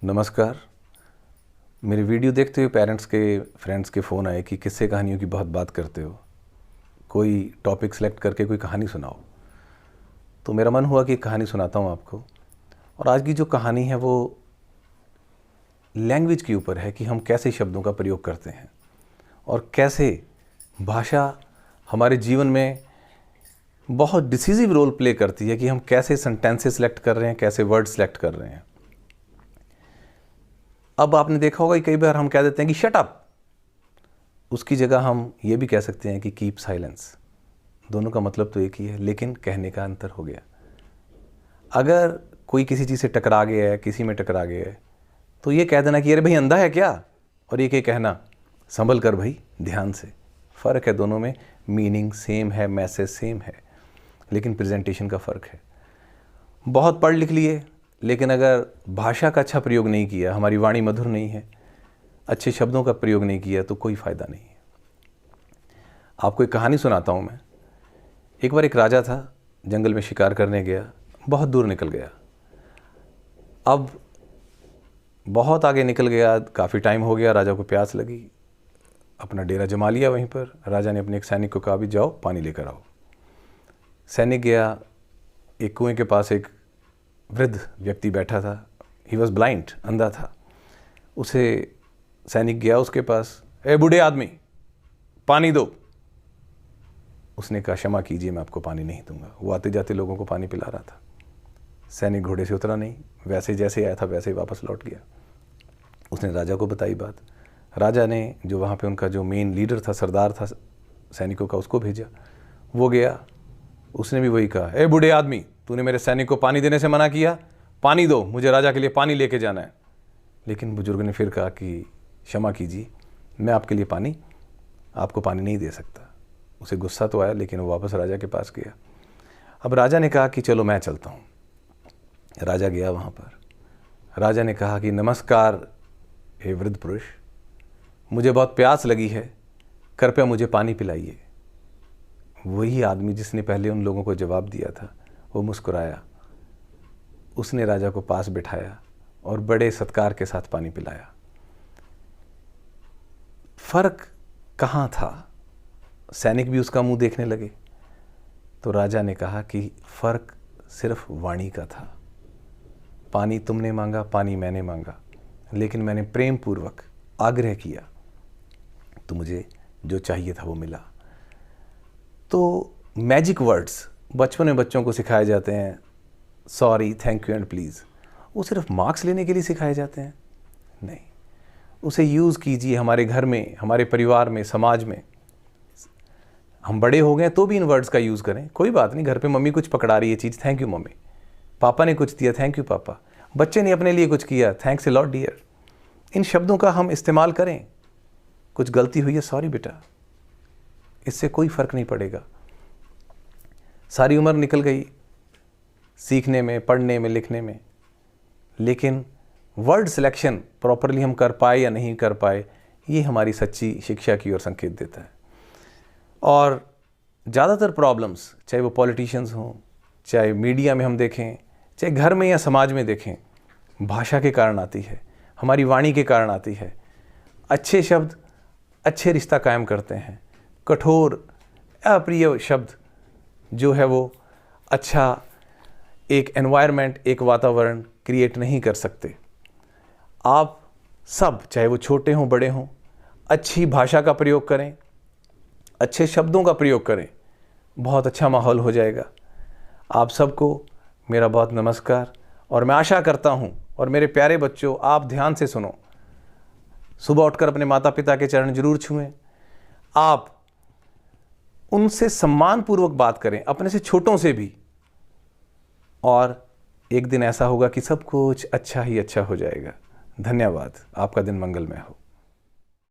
नमस्कार। मेरी वीडियो देखते हुए पेरेंट्स के फ्रेंड्स के फ़ोन आए कि किस्से कहानियों की बहुत बात करते हो, कोई टॉपिक सेलेक्ट करके कोई कहानी सुनाओ। तो मेरा मन हुआ कि एक कहानी सुनाता हूँ आपको। और आज की जो कहानी है वो लैंग्वेज के ऊपर है कि हम कैसे शब्दों का प्रयोग करते हैं और कैसे भाषा हमारे जीवन में बहुत डिसीजिव रोल प्ले करती है कि हम कैसे सेंटेंसेस सेलेक्ट कर रहे हैं, कैसे वर्ड सेलेक्ट कर रहे हैं। अब आपने देखा होगा कि कई बार हम कह देते हैं कि शट अप, उसकी जगह हम ये भी कह सकते हैं कि कीप साइलेंस। दोनों का मतलब तो एक ही है, लेकिन कहने का अंतर हो गया। अगर कोई किसी चीज़ से टकरा गया है, किसी में टकरा गया है, तो ये कह देना कि अरे भाई अंधा है क्या, और ये कहना संभल कर भाई ध्यान से। फ़र्क है दोनों में, मीनिंग सेम है, मैसेज सेम है, लेकिन प्रेजेंटेशन का फ़र्क है। बहुत पढ़ लिख लिए, लेकिन अगर भाषा का अच्छा प्रयोग नहीं किया, हमारी वाणी मधुर नहीं है, अच्छे शब्दों का प्रयोग नहीं किया, तो कोई फ़ायदा नहीं है। आपको एक कहानी सुनाता हूँ मैं। एक बार एक राजा था, जंगल में शिकार करने गया, बहुत दूर निकल गया। अब बहुत आगे निकल गया, काफ़ी टाइम हो गया, राजा को प्यास लगी, अपना डेरा जमा लिया वहीं पर। राजा ने अपने एक सैनिक को कहा भी जाओ पानी लेकर आओ। सैनिक गया, एक कुएं के पास एक वृद्ध व्यक्ति बैठा था। ही वॉज ब्लाइंड, अंधा था। उसे सैनिक गया उसके पास, ए बूढ़े आदमी पानी दो। उसने कहा क्षमा कीजिए, मैं आपको पानी नहीं दूंगा। वो आते जाते लोगों को पानी पिला रहा था। सैनिक घोड़े से उतरा नहीं, वैसे जैसे आया था वैसे ही वापस लौट गया। उसने राजा को बताई बात। राजा ने जो वहाँ पे उनका जो मेन लीडर था, सरदार था सैनिकों का, उसको भेजा। वो गया, उसने भी वही कहा, ए बूढ़े आदमी तूने मेरे सैनिक को पानी देने से मना किया, पानी दो, मुझे राजा के लिए पानी लेके जाना है। लेकिन बुजुर्ग ने फिर कहा कि क्षमा कीजिए, मैं आपके लिए आपको पानी नहीं दे सकता। उसे गुस्सा तो आया, लेकिन वो वापस राजा के पास गया। अब राजा ने कहा कि चलो मैं चलता हूँ। राजा गया वहाँ पर। राजा ने कहा कि नमस्कार हे वृद्ध पुरुष, मुझे बहुत प्यास लगी है, कृपया मुझे पानी पिलाइए। वही आदमी जिसने पहले उन लोगों को जवाब दिया था, वो मुस्कुराया। उसने राजा को पास बिठाया और बड़े सत्कार के साथ पानी पिलाया। फर्क कहाँ था? सैनिक भी उसका मुंह देखने लगे। तो राजा ने कहा कि फर्क सिर्फ वाणी का था। पानी तुमने मांगा, पानी मैंने मांगा, लेकिन मैंने प्रेम पूर्वक आग्रह किया तो मुझे जो चाहिए था वो मिला। तो मैजिक वर्ड्स बचपन में बच्चों को सिखाए जाते हैं, sorry, thank you and please. वो सिर्फ मार्क्स लेने के लिए सिखाए जाते हैं? नहीं, उसे यूज़ कीजिए हमारे घर में, हमारे परिवार में, समाज में। हम बड़े हो गए तो भी इन वर्ड्स का यूज़ करें। कोई बात नहीं, घर पे मम्मी कुछ पकड़ा रही है चीज़, थैंक यू मम्मी। पापा ने कुछ दिया, थैंक यू पापा। बच्चे ने अपने लिए कुछ किया, थैंक्स अ लॉट डियर। इन शब्दों का हम इस्तेमाल करें। कुछ गलती हुई है, सॉरी बेटा। इससे कोई फ़र्क नहीं पड़ेगा। सारी उम्र निकल गई सीखने में, पढ़ने में, लिखने में, लेकिन वर्ड सिलेक्शन प्रॉपरली हम कर पाए या नहीं कर पाए, ये हमारी सच्ची शिक्षा की ओर संकेत देता है। और ज़्यादातर प्रॉब्लम्स, चाहे वो पॉलिटिशियंस हों, चाहे मीडिया में हम देखें, चाहे घर में या समाज में देखें, भाषा के कारण आती है, हमारी वाणी के कारण आती है। अच्छे शब्द अच्छे रिश्ता कायम करते हैं। कठोर अप्रिय शब्द जो है वो अच्छा एक एनवायरनमेंट, एक वातावरण क्रिएट नहीं कर सकते। आप सब, चाहे वो छोटे हों बड़े हों, अच्छी भाषा का प्रयोग करें, अच्छे शब्दों का प्रयोग करें, बहुत अच्छा माहौल हो जाएगा। आप सबको मेरा बहुत नमस्कार। और मैं आशा करता हूँ, और मेरे प्यारे बच्चों आप ध्यान से सुनो, सुबह उठकर अपने माता पिता के चरण जरूर छुएं। आप उनसे सम्मानपूर्वक बात करें, अपने से छोटों से भी, और एक दिन ऐसा होगा कि सब कुछ अच्छा ही अच्छा हो जाएगा। धन्यवाद। आपका दिन मंगलमय हो।